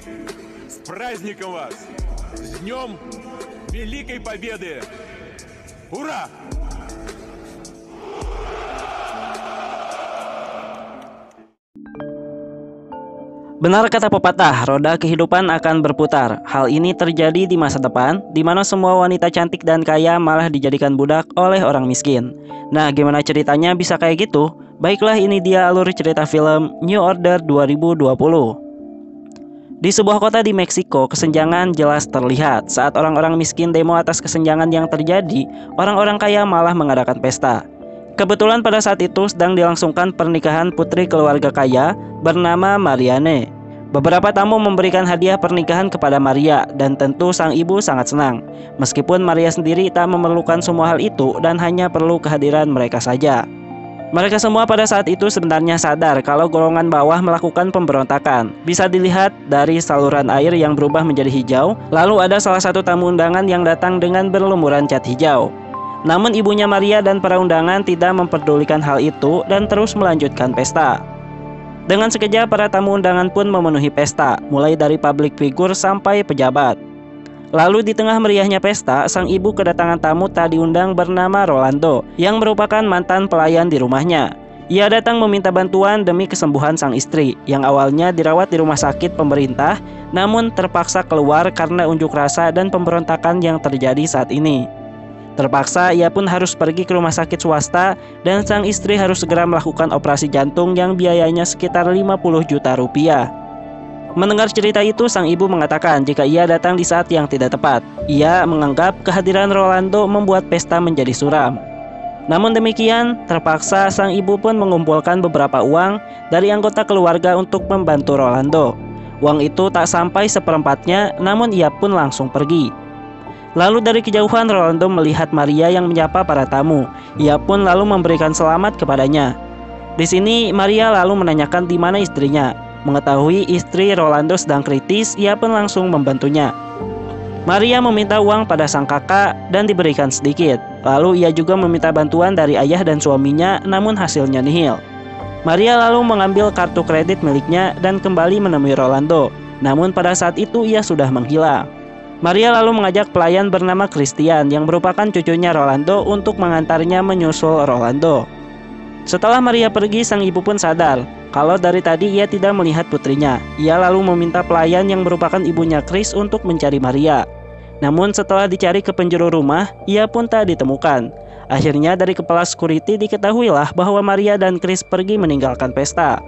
С праздником вас! С Днем Великой Победы! Ура! Benar kata pepatah, roda kehidupan akan berputar. Hal ini terjadi di masa depan, di mana semua wanita cantik dan kaya malah dijadikan budak oleh orang miskin. Nah, gimana ceritanya bisa kayak gitu? Baiklah, ini dia alur cerita film New Order 2020. Di sebuah kota di Meksiko, kesenjangan jelas terlihat. Saat orang-orang miskin demo atas kesenjangan yang terjadi, orang-orang kaya malah mengadakan pesta. Kebetulan pada saat itu sedang dilangsungkan pernikahan putri keluarga kaya bernama Marianne. Beberapa tamu memberikan hadiah pernikahan kepada Maria dan tentu sang ibu sangat senang. Meskipun Maria sendiri tak memerlukan semua hal itu dan hanya perlu kehadiran mereka saja. Mereka semua pada saat itu sebenarnya sadar kalau golongan bawah melakukan pemberontakan. Bisa dilihat dari saluran air yang berubah menjadi hijau, lalu ada salah satu tamu undangan yang datang dengan berlumuran cat hijau. Namun ibunya Maria dan para undangan tidak memperdulikan hal itu dan terus melanjutkan pesta. Dengan sekejap para tamu undangan pun memenuhi pesta, mulai dari publik figur sampai pejabat. Lalu di tengah meriahnya pesta, sang ibu kedatangan tamu tak diundang bernama Rolando, yang merupakan mantan pelayan di rumahnya. Ia datang meminta bantuan demi kesembuhan sang istri, yang awalnya dirawat di rumah sakit pemerintah, namun terpaksa keluar karena unjuk rasa dan pemberontakan yang terjadi saat ini. Terpaksa ia pun harus pergi ke rumah sakit swasta dan sang istri harus segera melakukan operasi jantung yang biayanya sekitar 50 juta rupiah. Mendengar cerita itu, sang ibu mengatakan jika ia datang di saat yang tidak tepat. Ia menganggap kehadiran Rolando membuat pesta menjadi suram. Namun demikian, terpaksa sang ibu pun mengumpulkan beberapa uang dari anggota keluarga untuk membantu Rolando. Uang itu tak sampai seperempatnya, namun ia pun langsung pergi. Lalu dari kejauhan Rolando melihat Maria yang menyapa para tamu. Ia pun lalu memberikan selamat kepadanya. Di sini Maria lalu menanyakan di mana istrinya. Mengetahui istri Rolando sedang kritis, ia pun langsung membantunya. Maria meminta uang pada sang kakak dan diberikan sedikit. Lalu ia juga meminta bantuan dari ayah dan suaminya, namun hasilnya nihil. Maria lalu mengambil kartu kredit miliknya dan kembali menemui Rolando. Namun pada saat itu ia sudah menghilang. Maria lalu mengajak pelayan bernama Christian yang merupakan cucunya Rolando untuk mengantarnya menyusul Rolando. Setelah Maria pergi, sang ibu pun sadar kalau dari tadi ia tidak melihat putrinya. Ia lalu meminta pelayan yang merupakan ibunya Chris untuk mencari Maria. Namun setelah dicari ke penjuru rumah, ia pun tak ditemukan. Akhirnya dari kepala security diketahuilah bahwa Maria dan Chris pergi meninggalkan pesta.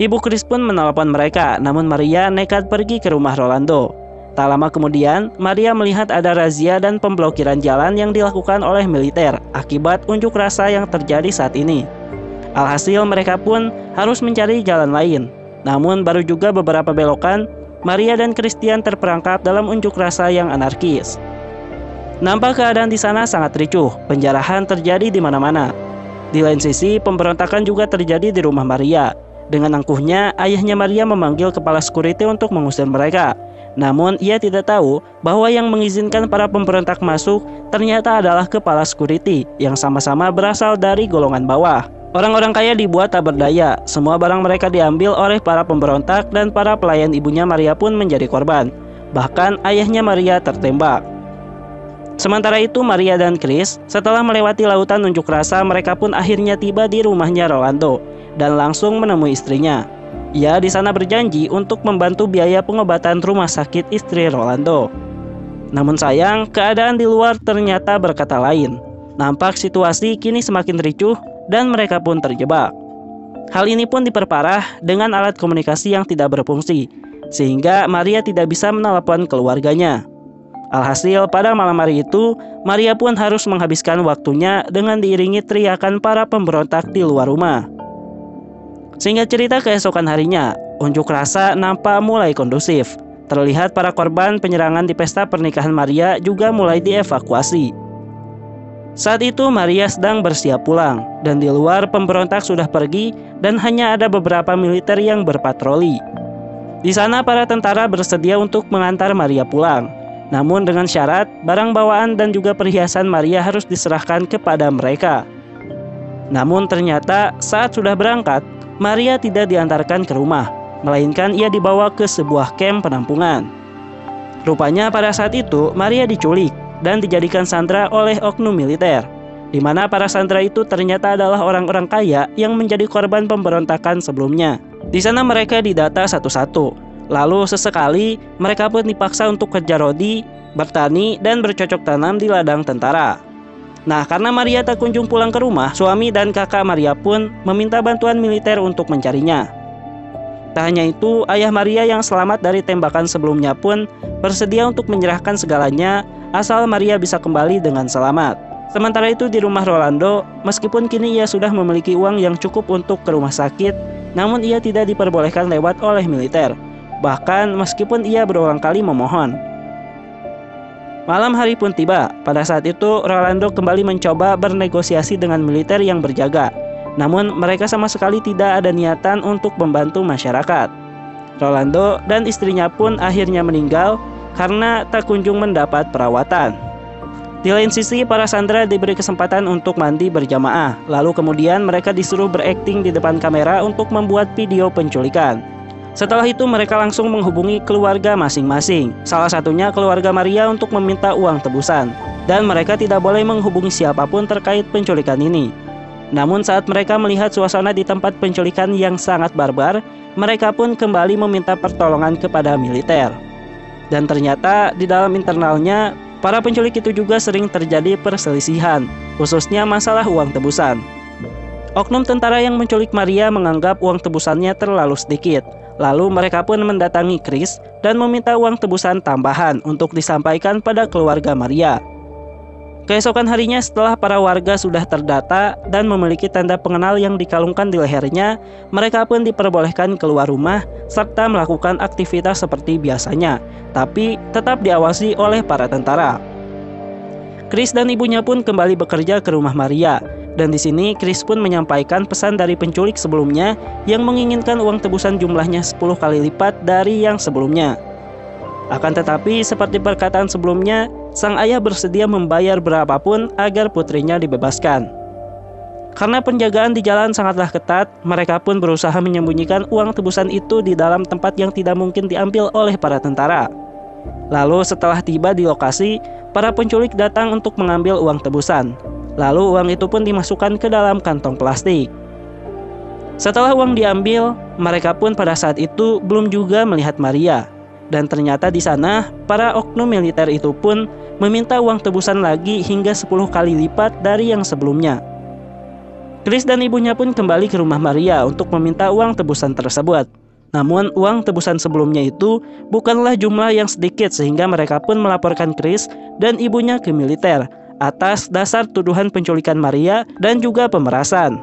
Ibu Chris pun menelepon mereka, namun Maria nekat pergi ke rumah Rolando. Tak lama kemudian, Maria melihat ada razia dan pemblokiran jalan yang dilakukan oleh militer akibat unjuk rasa yang terjadi saat ini. Alhasil mereka pun harus mencari jalan lain. Namun baru juga beberapa belokan, Maria dan Christian terperangkap dalam unjuk rasa yang anarkis. Nampak keadaan di sana sangat ricuh, penjarahan terjadi di mana-mana. Di lain sisi, pemberontakan juga terjadi di rumah Maria. Dengan angkuhnya, ayahnya Maria memanggil kepala security untuk mengusir mereka. Namun ia tidak tahu bahwa yang mengizinkan para pemberontak masuk ternyata adalah kepala security yang sama-sama berasal dari golongan bawah. Orang-orang kaya dibuat tak berdaya, semua barang mereka diambil oleh para pemberontak dan para pelayan ibunya Maria pun menjadi korban. Bahkan ayahnya Maria tertembak. Sementara itu Maria dan Chris setelah melewati lautan unjuk rasa, mereka pun akhirnya tiba di rumahnya Rolando dan langsung menemui istrinya. Ia di sana berjanji untuk membantu biaya pengobatan rumah sakit istri Rolando. Namun sayang, keadaan di luar ternyata berkata lain. Nampak situasi kini semakin ricuh dan mereka pun terjebak. Hal ini pun diperparah dengan alat komunikasi yang tidak berfungsi, sehingga Maria tidak bisa menelepon keluarganya. Alhasil pada malam hari itu, Maria pun harus menghabiskan waktunya dengan diiringi teriakan para pemberontak di luar rumah. Singkat cerita, keesokan harinya, unjuk rasa nampak mulai kondusif. Terlihat para korban penyerangan di pesta pernikahan Maria juga mulai dievakuasi. Saat itu Maria sedang bersiap pulang, dan di luar pemberontak sudah pergi dan hanya ada beberapa militer yang berpatroli. Di sana para tentara bersedia untuk mengantar Maria pulang. Namun dengan syarat, barang bawaan dan juga perhiasan Maria harus diserahkan kepada mereka. Namun ternyata saat sudah berangkat, Maria tidak diantarkan ke rumah. melainkan ia dibawa ke sebuah kamp penampungan. Rupanya pada saat itu Maria diculik dan dijadikan sandera oleh oknum militer, di mana para sandera itu ternyata adalah orang-orang kaya yang menjadi korban pemberontakan sebelumnya. Di sana mereka didata satu-satu, lalu sesekali mereka pun dipaksa untuk kerja rodi, bertani, dan bercocok tanam di ladang tentara. Nah, karena Maria tak kunjung pulang ke rumah, suami dan kakak Maria pun meminta bantuan militer untuk mencarinya. Tak hanya itu, ayah Maria yang selamat dari tembakan sebelumnya pun bersedia untuk menyerahkan segalanya asal Maria bisa kembali dengan selamat. Sementara itu di rumah Rolando, meskipun kini ia sudah memiliki uang yang cukup untuk ke rumah sakit, namun ia tidak diperbolehkan lewat oleh militer. Bahkan meskipun ia berulang kali memohon. Malam hari pun tiba. Pada saat itu Rolando kembali mencoba bernegosiasi dengan militer yang berjaga. Namun mereka sama sekali tidak ada niatan untuk membantu masyarakat. Rolando dan istrinya pun akhirnya meninggal karena tak kunjung mendapat perawatan. Di lain sisi, para sandera diberi kesempatan untuk mandi berjamaah. Lalu kemudian mereka disuruh berakting di depan kamera untuk membuat video penculikan. Setelah itu mereka langsung menghubungi keluarga masing-masing. Salah satunya keluarga Maria untuk meminta uang tebusan. Dan mereka tidak boleh menghubungi siapapun terkait penculikan ini. Namun saat mereka melihat suasana di tempat penculikan yang sangat barbar, mereka pun kembali meminta pertolongan kepada militer. Dan ternyata di dalam internalnya, para penculik itu juga sering terjadi perselisihan, khususnya masalah uang tebusan. Oknum tentara yang menculik Maria menganggap uang tebusannya terlalu sedikit. Lalu mereka pun mendatangi Chris dan meminta uang tebusan tambahan untuk disampaikan pada keluarga Maria. Keesokan harinya setelah para warga sudah terdata dan memiliki tanda pengenal yang dikalungkan di lehernya, mereka pun diperbolehkan keluar rumah serta melakukan aktivitas seperti biasanya, tapi tetap diawasi oleh para tentara. Chris dan ibunya pun kembali bekerja ke rumah Maria, dan di sini Chris pun menyampaikan pesan dari penculik sebelumnya yang menginginkan uang tebusan jumlahnya 10 kali lipat dari yang sebelumnya. Akan tetapi seperti perkataan sebelumnya, sang ayah bersedia membayar berapapun agar putrinya dibebaskan. Karena penjagaan di jalan sangatlah ketat, mereka pun berusaha menyembunyikan uang tebusan itu di dalam tempat yang tidak mungkin diambil oleh para tentara. Lalu setelah tiba di lokasi, para penculik datang untuk mengambil uang tebusan. Lalu uang itu pun dimasukkan ke dalam kantong plastik. Setelah uang diambil, mereka pun pada saat itu belum juga melihat Maria. Dan ternyata di sana, para oknum militer itu pun meminta uang tebusan lagi hingga 10 kali lipat dari yang sebelumnya. Chris dan ibunya pun kembali ke rumah Maria untuk meminta uang tebusan tersebut. Namun uang tebusan sebelumnya itu bukanlah jumlah yang sedikit sehingga mereka pun melaporkan Chris dan ibunya ke militer atas dasar tuduhan penculikan Maria dan juga pemerasan.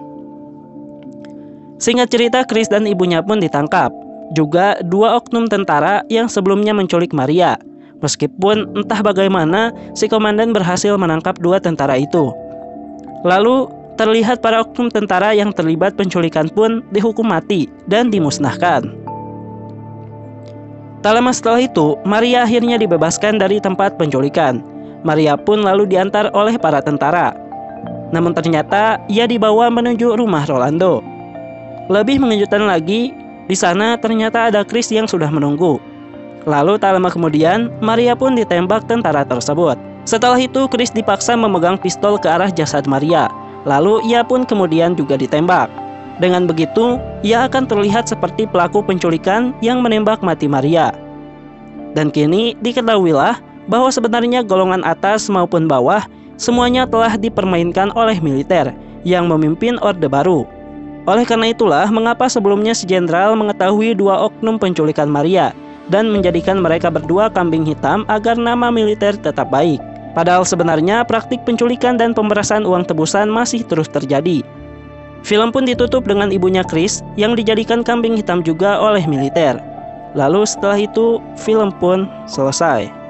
Singkat cerita, Chris dan ibunya pun ditangkap. Juga 2 oknum tentara yang sebelumnya menculik Maria. Meskipun entah bagaimana, si komandan berhasil menangkap 2 tentara itu. Lalu terlihat para oknum tentara yang terlibat penculikan pun dihukum mati dan dimusnahkan. Tak lama setelah itu, Maria akhirnya dibebaskan dari tempat penculikan. Maria pun lalu diantar oleh para tentara. Namun ternyata ia dibawa menuju rumah Rolando. Lebih mengejutkan lagi, di sana ternyata ada Chris yang sudah menunggu. Lalu tak lama kemudian, Maria pun ditembak tentara tersebut. Setelah itu, Chris dipaksa memegang pistol ke arah jasad Maria. Lalu ia pun kemudian juga ditembak. Dengan begitu, ia akan terlihat seperti pelaku penculikan yang menembak mati Maria. Dan kini diketahuilah bahwa sebenarnya golongan atas maupun bawah semuanya telah dipermainkan oleh militer yang memimpin Orde Baru. Oleh karena itulah mengapa sebelumnya si jenderal mengetahui 2 oknum penculikan Maria dan menjadikan mereka berdua kambing hitam agar nama militer tetap baik. Padahal sebenarnya praktik penculikan dan pemerasan uang tebusan masih terus terjadi. Film pun ditutup dengan ibunya Chris yang dijadikan kambing hitam juga oleh militer. Lalu setelah itu film pun selesai.